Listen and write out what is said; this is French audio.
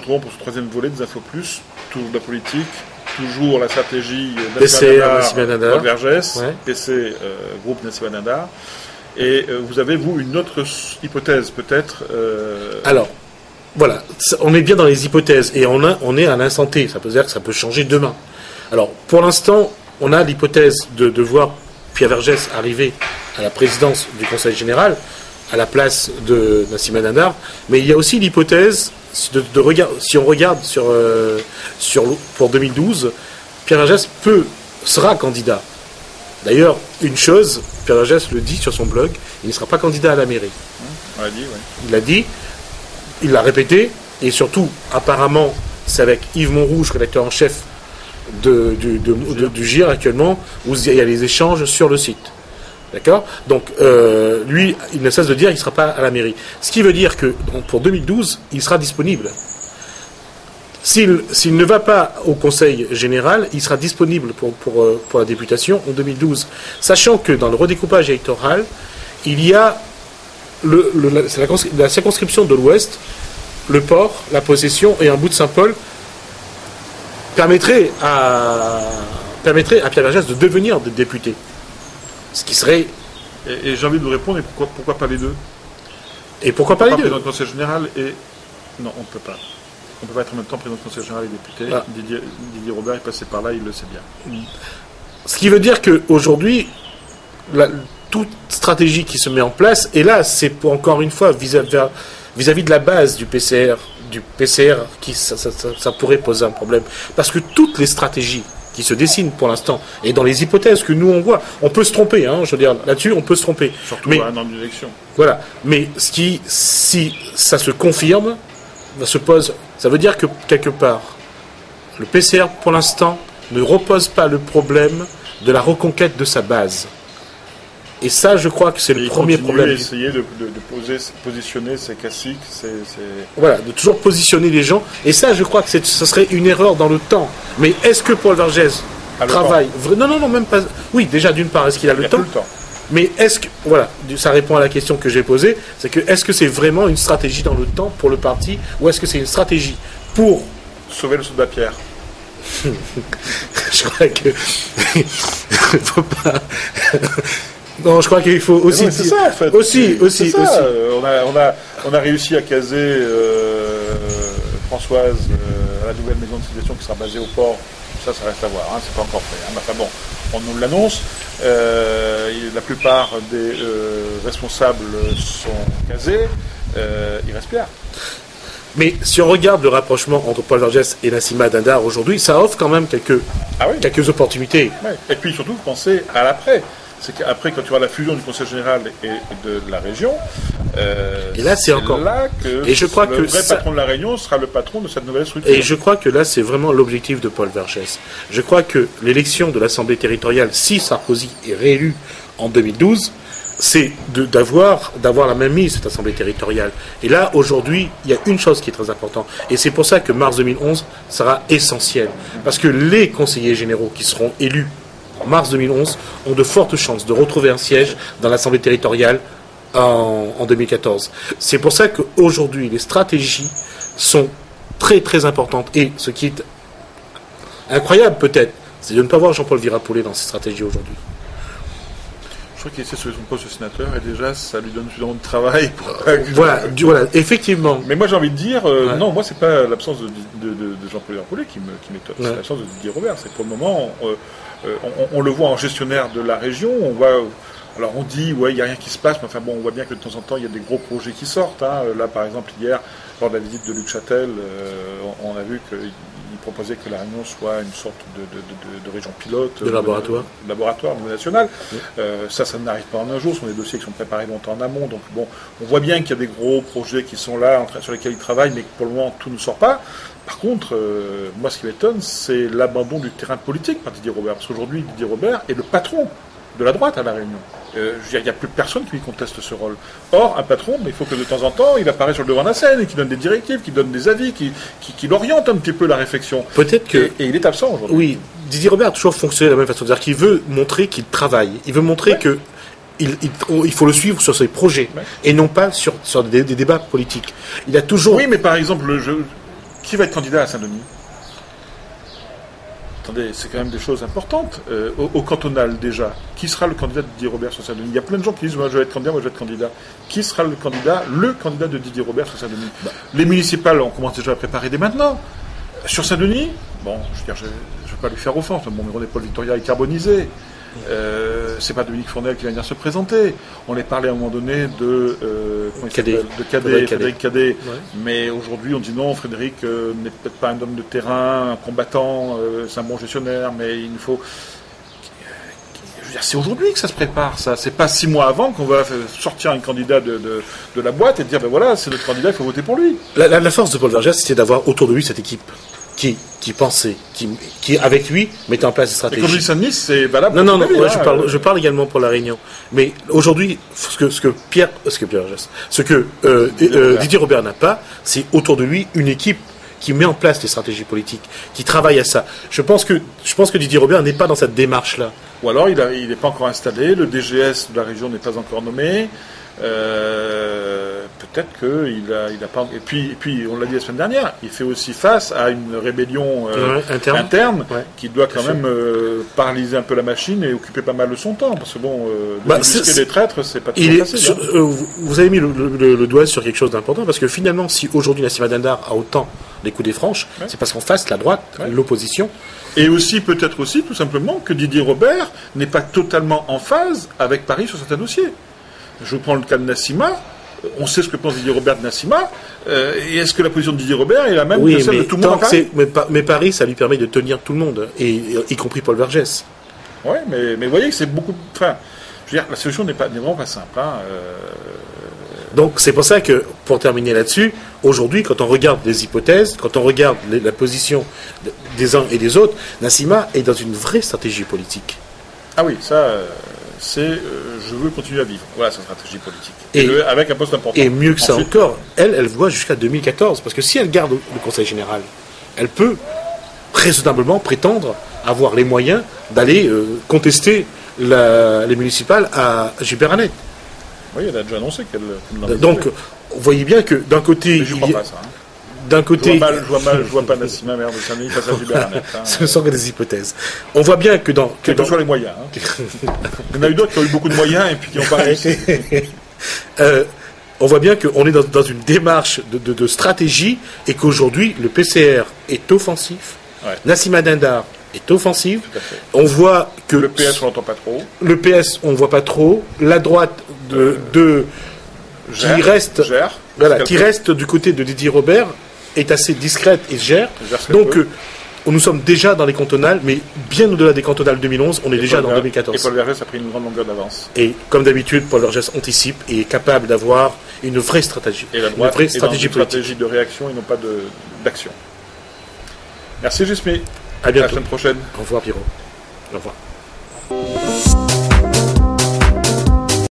retrouvons pour ce troisième volet des Infos Plus, toujours de la politique, toujours la stratégie Nassimah Dindar, Paul Vergès, PC groupe Nassimah Dindar. Et vous avez, vous, une autre hypothèse, peut-être Alors, voilà, on est bien dans les hypothèses, et on est à l'instant T, ça peut dire que ça peut changer demain. Alors, pour l'instant, on a l'hypothèse de voir Pierre Vergès arriver à la présidence du Conseil général, à la place de Nassimah Dindar, mais il y a aussi l'hypothèse, si on regarde pour 2012, Pierre Vergès sera candidat. D'ailleurs, une chose, Pierre Vergès le dit sur son blog, il ne sera pas candidat à la mairie. On l'a dit, oui. Il l'a dit, il l'a répété, et surtout, apparemment, c'est avec Yves Montrouge, rédacteur en chef du GIR actuellement, où il y a les échanges sur le site. D'accord ? Donc, lui, il ne cesse de dire qu'il ne sera pas à la mairie. Ce qui veut dire que pour 2012, il sera disponible. S'il ne va pas au Conseil général, il sera disponible pour la députation en 2012. Sachant que dans le redécoupage électoral, il y a la circonscription de l'Ouest, le port, la possession et un bout de Saint-Paul permettrait à Pierre Vergès de devenir député. Ce qui serait... Et j'ai envie de vous répondre, et pourquoi pas les deux ? Et pourquoi pas les deux ? Président du Conseil général et... Non, on ne peut pas. On ne peut pas être en même temps président du Conseil général et député. Ah. Didier Robert est passé par là, il le sait bien. Ce qui veut dire qu'aujourd'hui, toute stratégie qui se met en place, et là, c'est encore une fois vis-à-vis de la base du PCR, ça pourrait poser un problème. Parce que toutes les stratégies qui se dessinent pour l'instant, et dans les hypothèses que nous on voit, on peut se tromper, je veux dire, là-dessus on peut se tromper. Surtout à un an d'élection. Voilà, mais si ça se confirme, ça veut dire que quelque part, le PCR pour l'instant ne repose pas le problème de la reconquête de sa base. Et ça, je crois que c'est le premier problème. Il essayer de positionner ses classiques, Voilà, de toujours positionner les gens. Et ça, je crois que ce serait une erreur dans le temps. Mais est-ce que Paul Vergès travaille... Non, même pas... Oui, déjà, d'une part, est-ce qu'il a le temps ? Mais est-ce que... Voilà, ça répond à la question que j'ai posée. C'est que, est-ce que c'est vraiment une stratégie dans le temps pour le parti, ou est-ce que c'est une stratégie pour... sauver le soldat Pierre. Je crois que... faut pas... Non, je crois qu'il faut aussi... C'est ça, en fait. Aussi. On a réussi à caser Françoise à la nouvelle maison de situation qui sera basée au port. Ça reste à voir, c'est pas encore fait. Enfin bon, on nous l'annonce. La plupart des responsables sont casés. Il reste Pierre. Mais si on regarde le rapprochement entre Paul Vergès et Nassimah Dindar aujourd'hui, ça offre quand même quelques opportunités. Ouais. Et puis surtout, pensez à l'après. C'est qu'après, quand tu auras la fusion du Conseil général et de la région, et là, c'est encore là que et je crois le vrai patron de la Réunion sera le patron de cette nouvelle structure. Et je crois que là, c'est vraiment l'objectif de Paul Vergès. Je crois que l'élection de l'Assemblée territoriale, si Sarkozy est réélu en 2012, c'est d'avoir la même mise, cette Assemblée territoriale. Et là, aujourd'hui, il y a une chose qui est très importante. Et c'est pour ça que mars 2011 sera essentiel. Parce que les conseillers généraux qui seront élus en mars 2011 ont de fortes chances de retrouver un siège dans l'Assemblée territoriale en 2014. C'est pour ça qu'aujourd'hui, les stratégies sont très très importantes. Et ce qui est incroyable peut-être, c'est de ne pas voir Jean-Paul Virapollet dans ces stratégies aujourd'hui. Je crois qu'il essaie de sauver son poste de sénateur et déjà ça lui donne suffisamment de travail. Voilà, effectivement. Mais moi j'ai envie de dire, non, moi c'est pas l'absence de Jean-Paul Virapollet qui m'étonne, c'est l'absence de Didier Robert. C'est pour le moment, on le voit en gestionnaire de la région, on voit... Alors on dit, il n'y a rien qui se passe, mais enfin bon, on voit bien que de temps en temps, il y a des gros projets qui sortent. Là, par exemple, hier, lors de la visite de Luc Châtel, on a vu qu'il proposait que la Réunion soit une sorte de région pilote. De laboratoire. De laboratoire au niveau national. Oui. Ça n'arrive pas en un jour, ce sont des dossiers qui sont préparés longtemps en amont. Donc bon, on voit bien qu'il y a des gros projets qui sont là, sur lesquels ils travaillent, mais que pour le moment, tout ne sort pas. Par contre, moi, ce qui m'étonne, c'est l'abandon du terrain politique par Didier Robert. Parce qu'aujourd'hui, Didier Robert est le patron de la droite à La Réunion. Il n'y a plus personne qui lui conteste ce rôle. Or, un patron, mais il faut que de temps en temps, il apparaisse sur le devant de la scène et qu'il donne des directives, qu'il donne des avis, qu'il oriente un petit peu la réflexion. Peut-être que... Et il est absent aujourd'hui. Oui, Didier Robert a toujours fonctionné de la même façon. C'est-à-dire qu'il veut montrer qu'il travaille. Il veut montrer que il faut le suivre sur ses projets et non pas sur des débats politiques. Il a toujours... Oui, mais par exemple, Qui va être candidat à Saint-Denis? Attendez, c'est quand même des choses importantes. Au cantonal, déjà, qui sera le candidat de Didier Robert sur Saint-Denis? Il y a plein de gens qui disent, moi je vais être candidat, moi je vais être candidat. Qui sera le candidat de Didier Robert sur Saint-Denis? Les municipales, on commence déjà à préparer dès maintenant. Sur Saint-Denis, bon, je veux dire, je ne vais pas lui faire offense, mais bon, René-Paul Victoria est carbonisé. C'est pas Dominique Fournel qui va venir se présenter. On est parlé à un moment donné de Frédéric Cadet. Ouais. Mais aujourd'hui, on dit non, Frédéric n'est peut-être pas un homme de terrain, un combattant, c'est un bon gestionnaire, mais il nous faut. Je veux dire, c'est aujourd'hui que ça se prépare, ça. C'est pas 6 mois avant qu'on va sortir un candidat de la boîte et dire ben voilà, c'est notre candidat, il faut voter pour lui. La force de Paul Vergès, c'était d'avoir autour de lui cette équipe qui pensait, qui avec lui mettait en place des stratégies. Et comme je dis Saint-Denis, c'est valable. Non, je parle également pour la Réunion. Mais aujourd'hui, ce que Didier Robert n'a pas, c'est autour de lui une équipe qui met en place les stratégies politiques, qui travaille à ça. Je pense que Didier Robert n'est pas dans cette démarche-là. Ou alors il n'est pas encore installé, le DGS de la région n'est pas encore nommé. Peut-être qu'il a pas. Et puis, on l'a dit la semaine dernière, il fait aussi face à une rébellion interne qui doit quand même paralyser un peu la machine et occuper pas mal de son temps. Parce que bon, débusquer des traîtres, c'est pas toujours facile. Vous avez mis le doigt sur quelque chose d'important, parce que finalement, si aujourd'hui Nassima Dindar a autant les coups des franches, c'est parce qu'en face, la droite, l'opposition. Et aussi, peut-être aussi, tout simplement, que Didier Robert n'est pas totalement en phase avec Paris sur certains dossiers. Je prends le cas de Nassima. On sait ce que pense Didier Robert de Nassima. Et est-ce que la position de Didier Robert est la même que celle de tout le monde à Paris? Mais Paris, ça lui permet de tenir tout le monde, y compris Paul Vergès. Oui, mais vous voyez que c'est beaucoup. Enfin, je veux dire, la solution n'est vraiment pas simple. Donc c'est pour ça que, pour terminer là-dessus, aujourd'hui, quand on regarde les hypothèses, quand on regarde la position des uns et des autres, Nassima est dans une vraie stratégie politique. Ah oui, ça. C'est je veux continuer à vivre. Voilà sa stratégie politique. Avec un poste important. Et mieux que ça encore, elle voit jusqu'à 2014. Parce que si elle garde le Conseil général, elle peut raisonnablement prétendre avoir les moyens d'aller contester les municipales à Gilbert-Annette. Oui, elle a déjà annoncé qu'elle Donc, vous voyez bien que d'un côté... Mais je ne crois pas ça. D'un côté... Je vois pas Nassima, mère de Saint-Denis, face à Gilbert-Annette. Ce ne sont que des hypothèses. On voit bien que dans... Quels que soient les moyens. Il y en a eu d'autres qui ont eu beaucoup de moyens et puis qui n'ont pas réussi. On voit bien qu'on est dans une démarche de stratégie et qu'aujourd'hui, le PCR est offensif. Ouais. Nassima Dindar est offensive. On voit que... Le PS, on l'entend pas trop. Le PS, on ne voit pas trop. La droite qui reste du côté de Didier Robert est assez discrète et gère. Donc, nous sommes déjà dans les cantonales, mais bien au-delà des cantonales 2011, on est déjà dans 2014. Et Paul Vergès a pris une grande longueur d'avance. Et comme d'habitude, Paul Vergès anticipe et est capable d'avoir une vraie stratégie. Et la droite une stratégie de réaction et non pas d'action. Merci Jusmi. À bientôt. À la semaine prochaine. Au revoir Pierrot. Au revoir.